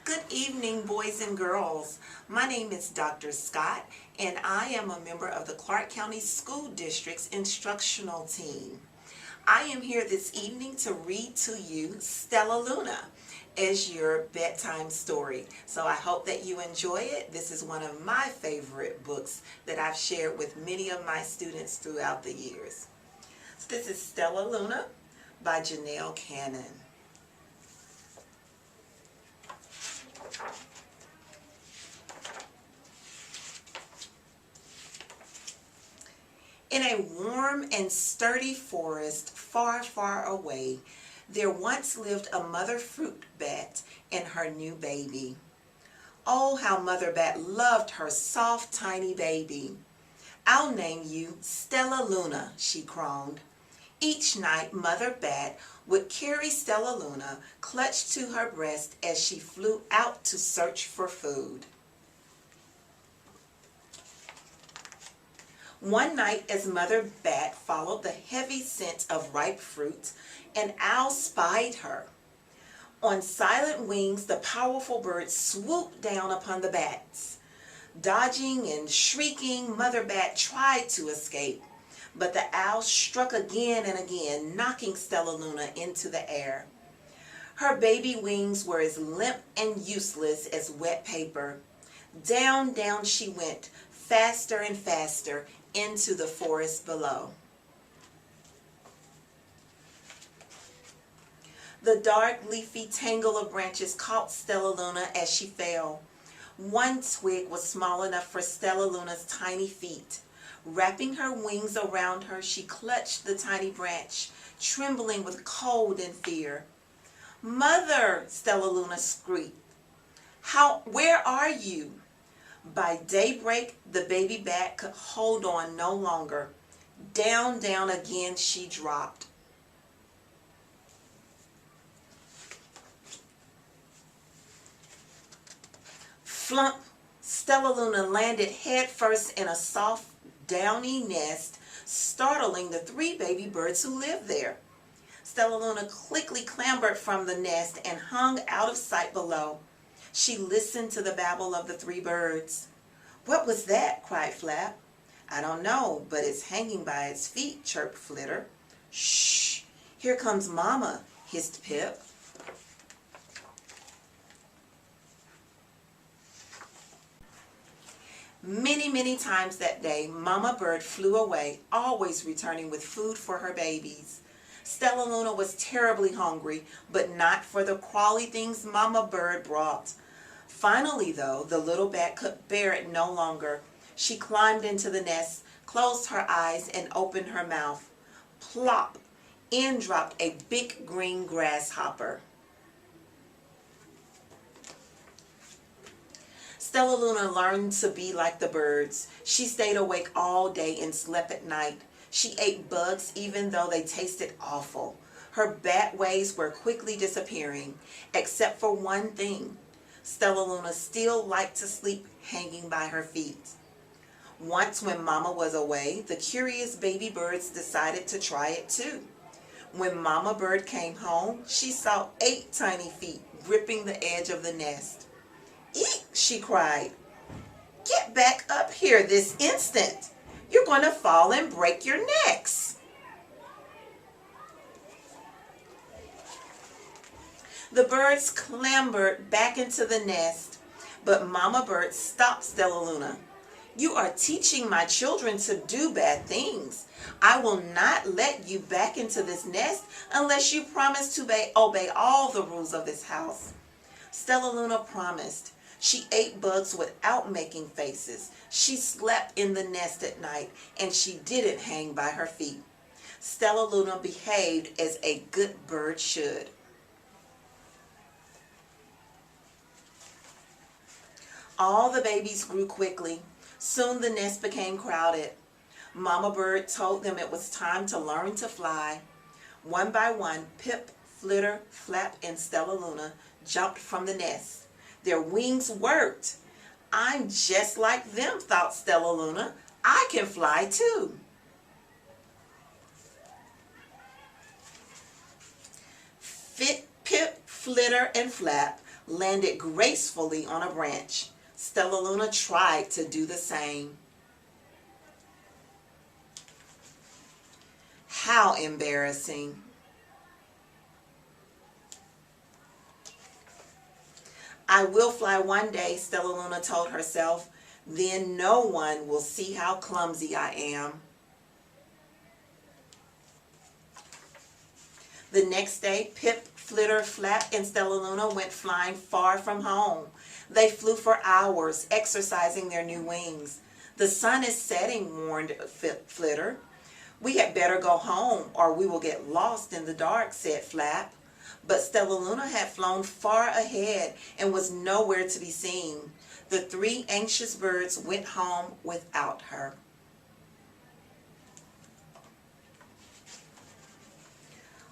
Good evening, boys and girls. My name is Dr. Scott, and I am a member of the Clark County School District's instructional team. I am here this evening to read to you Stellaluna as your bedtime story. So I hope that you enjoy it. This is one of my favorite books that I've shared with many of my students throughout the years. This is Stellaluna by Janelle Cannon. In a warm and sturdy forest far, far away, there once lived a mother fruit bat and her new baby. Oh, how Mother Bat loved her soft, tiny baby. "I'll name you Stellaluna," she crooned. Each night, Mother Bat would carry Stellaluna clutched to her breast as she flew out to search for food. One night, as Mother Bat followed the heavy scent of ripe fruit, an owl spied her. On silent wings, the powerful bird swooped down upon the bats. Dodging and shrieking, Mother Bat tried to escape, but the owl struck again and again, knocking Stellaluna into the air. Her baby wings were as limp and useless as wet paper. Down, down she went, faster and faster, into the forest below. The dark, leafy tangle of branches caught Stellaluna as she fell. One twig was small enough for Stellaluna's tiny feet. Wrapping her wings around her, she clutched the tiny branch, trembling with cold and fear. "Mother!" Stellaluna squeaked. Where are you?" By daybreak, the baby bat could hold on no longer. Down, down again she dropped. Flump! Stellaluna landed headfirst in a soft, downy nest, startling the three baby birds who lived there. Stellaluna quickly clambered from the nest and hung out of sight below. She listened to the babble of the three birds. "What was that?" cried Flap. "I don't know, but it's hanging by its feet," chirped Flitter. "Shh! Here comes Mama," hissed Pip. Many, many times that day, Mama Bird flew away, always returning with food for her babies. Stellaluna was terribly hungry, but not for the crawly things Mama Bird brought. Finally, though, the little bat could bear it no longer. She climbed into the nest, closed her eyes, and opened her mouth. Plop! In dropped a big green grasshopper. Stellaluna learned to be like the birds. She stayed awake all day and slept at night. She ate bugs even though they tasted awful. Her bat ways were quickly disappearing, except for one thing. Stellaluna still liked to sleep hanging by her feet. Once when Mama was away, the curious baby birds decided to try it too. When Mama Bird came home, she saw 8 tiny feet gripping the edge of the nest. "Eek!" she cried. "Get back up here this instant. You're going to fall and break your necks." The birds clambered back into the nest, but Mama Bird stopped Stellaluna. "You are teaching my children to do bad things. I will not let you back into this nest unless you promise to obey all the rules of this house." Stellaluna promised. She ate bugs without making faces. She slept in the nest at night, and she didn't hang by her feet. Stellaluna behaved as a good bird should. All the babies grew quickly. Soon the nest became crowded. Mama Bird told them it was time to learn to fly. One by one, Pip, Flitter, Flap, and Stellaluna jumped from the nest. Their wings worked. "I'm just like them," thought Stellaluna. "I can fly too." Pip, Flitter, and Flap landed gracefully on a branch. Stellaluna tried to do the same. How embarrassing. I will fly one day, Stellaluna told herself. Then no one will see how clumsy I am. The next day, Pip, Flitter, Flap, and Stellaluna went flying far from home. They flew for hours, exercising their new wings. The sun is setting, warned Flitter. We had better go home or we will get lost in the dark, said Flap. But Stellaluna had flown far ahead and was nowhere to be seen. The three anxious birds went home without her.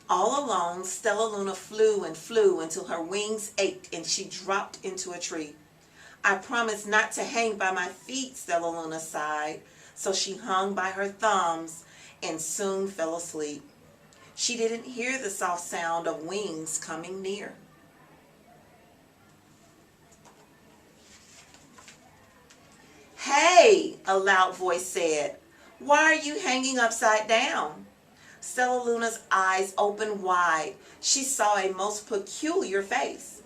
All alone, Stellaluna flew and flew until her wings ached and she dropped into a tree. I promised not to hang by my feet, Stellaluna sighed, so she hung by her thumbs and soon fell asleep. She didn't hear the soft sound of wings coming near. Hey, a loud voice said, why are you hanging upside down? Stellaluna's eyes opened wide. She saw a most peculiar face.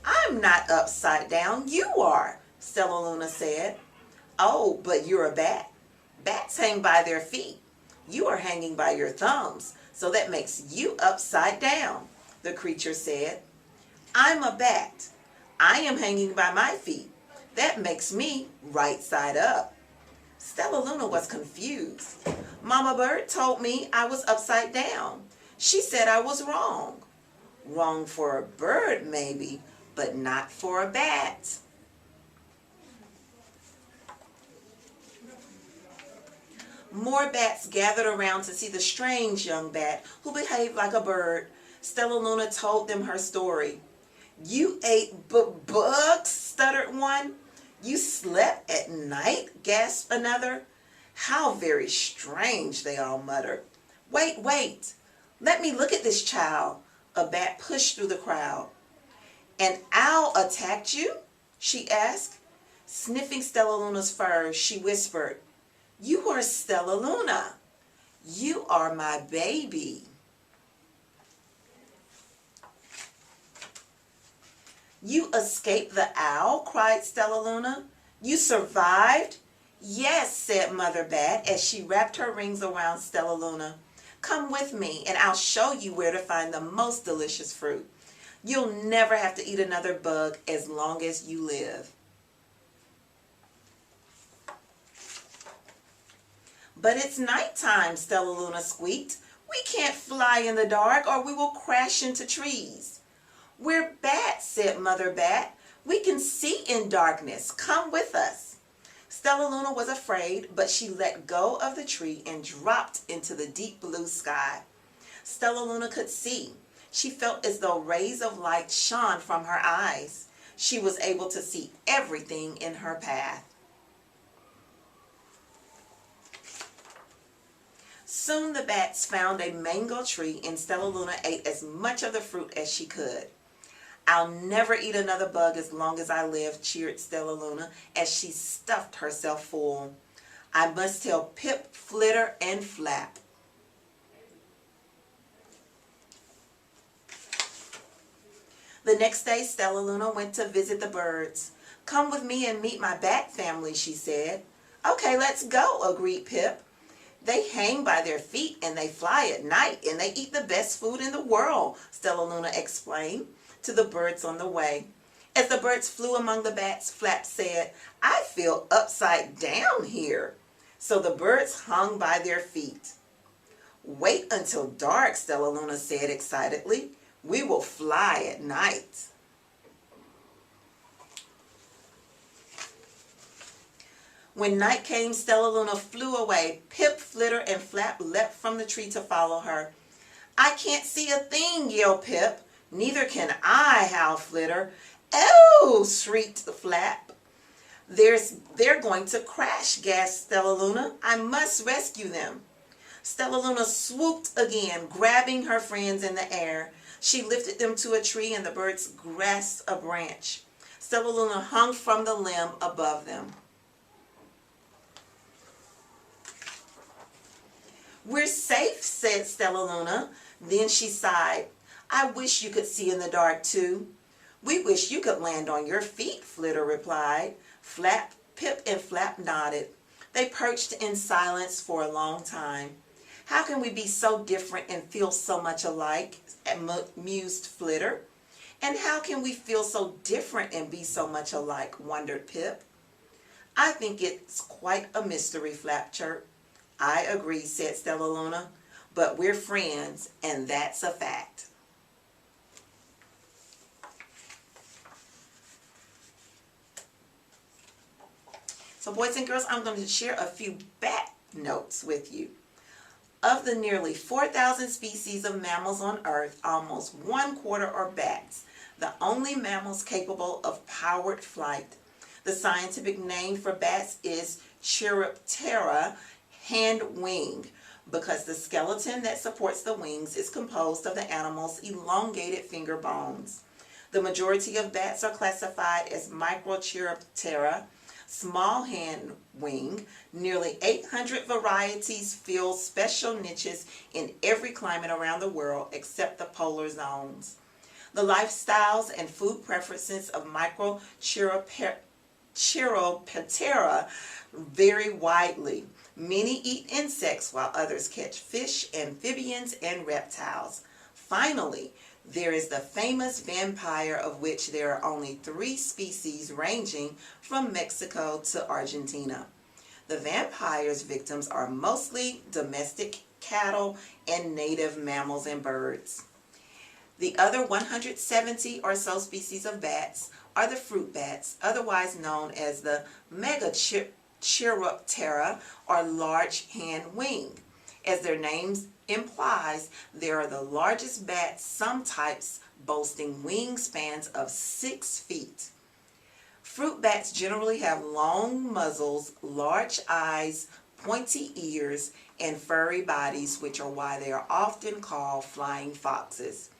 I'm not upside down, you are, Stellaluna said. Oh, but you're a bat. Bats hang by their feet. You are hanging by your thumbs, so that makes you upside down, the creature said. I'm a bat. I am hanging by my feet. That makes me right side up. Stellaluna was confused. Mama Bird told me I was upside down. She said I was wrong. Wrong for a bird, maybe, but not for a bat. More bats gathered around to see the strange young bat who behaved like a bird. Stellaluna told them her story. You ate bugs, stuttered one. You slept at night, gasped another. How very strange, they all muttered. Wait, let me look at this child. A bat pushed through the crowd. An owl attacked you? She asked. Sniffing Stellaluna's fur, she whispered, you are Stellaluna. You are my baby. You escaped the owl, cried Stellaluna. You survived? Yes, said Mother Bat as she wrapped her rings around Stellaluna. Come with me and I'll show you where to find the most delicious fruit. You'll never have to eat another bug as long as you live. But it's nighttime, Stellaluna squeaked. We can't fly in the dark or we will crash into trees. We're bats, said Mother Bat. We can see in darkness. Come with us. Stellaluna was afraid, but she let go of the tree and dropped into the deep blue sky. Stellaluna could see. She felt as though rays of light shone from her eyes. She was able to see everything in her path. Soon the bats found a mango tree and Stellaluna ate as much of the fruit as she could. I'll never eat another bug as long as I live, cheered Stellaluna as she stuffed herself full. I must tell Pip, Flitter, and Flap. The next day, Stellaluna went to visit the birds. Come with me and meet my bat family, she said. Okay, let's go, agreed Pip. They hang by their feet and they fly at night and they eat the best food in the world, Stellaluna explained to the birds on the way. As the birds flew among the bats, Flap said, I feel upside down here. So the birds hung by their feet. Wait until dark, Stellaluna said excitedly. We will fly at night. When night came, Stellaluna flew away. Pip, Flitter, and Flap leapt from the tree to follow her. I can't see a thing, yelled Pip. Neither can I, howled Flitter. Oh, shrieked Flap. They're going to crash, gasped Stellaluna. I must rescue them. Stellaluna swooped again, grabbing her friends in the air. She lifted them to a tree and the birds grasped a branch. Stellaluna hung from the limb above them. "We're safe," said Stellaluna. Then she sighed. "I wish you could see in the dark too." "We wish you could land on your feet," Flitter replied. Pip and Flap nodded. They perched in silence for a long time. "How can we be so different and feel so much alike?" mused Flitter. "And how can we feel so different and be so much alike?" wondered Pip. "I think it's quite a mystery," Flap chirped. "I agree," said Stellaluna. "But we're friends, and that's a fact." So boys and girls, I'm going to share a few bat notes with you. Of the nearly 4,000 species of mammals on Earth, almost 1/4 are bats, the only mammals capable of powered flight. The scientific name for bats is Chiroptera, hand wing, because the skeleton that supports the wings is composed of the animal's elongated finger bones. The majority of bats are classified as Microchiroptera, small hand wing. Nearly 800 varieties fill special niches in every climate around the world except the polar zones. The lifestyles and food preferences of Microchiroptera vary widely. Many eat insects while others catch fish, amphibians, and reptiles. Finally, there is the famous vampire, of which there are only 3 species ranging from Mexico to Argentina. The vampire's victims are mostly domestic cattle and native mammals and birds. The other 170 or so species of bats are the fruit bats, otherwise known as the Megachiroptera or large hand wing. As their name implies, they are the largest bats, some types boasting wingspans of 6 feet. Fruit bats generally have long muzzles, large eyes, pointy ears, and furry bodies, which are why they are often called flying foxes.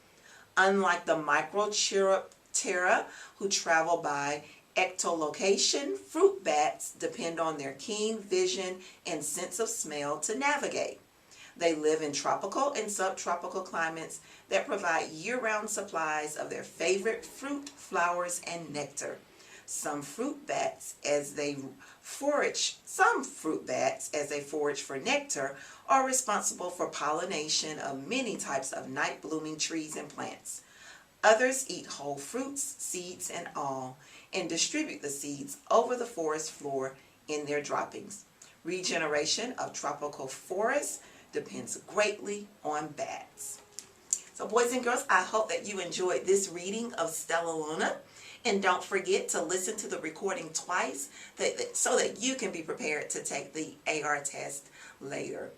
Unlike the Microchiroptera, who travel by echolocation, fruit bats depend on their keen vision and sense of smell to navigate. They live in tropical and subtropical climates that provide year-round supplies of their favorite fruit, flowers, and nectar. Some fruit bats, as they forage for nectar, are responsible for pollination of many types of night-blooming trees and plants. Others eat whole fruits, seeds, and all, and distribute the seeds over the forest floor in their droppings. Regeneration of tropical forests depends greatly on bats. So boys and girls, I hope that you enjoyed this reading of Stellaluna. And don't forget to listen to the recording twice so that you can be prepared to take the AR test later.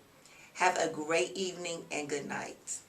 Have a great evening and good night.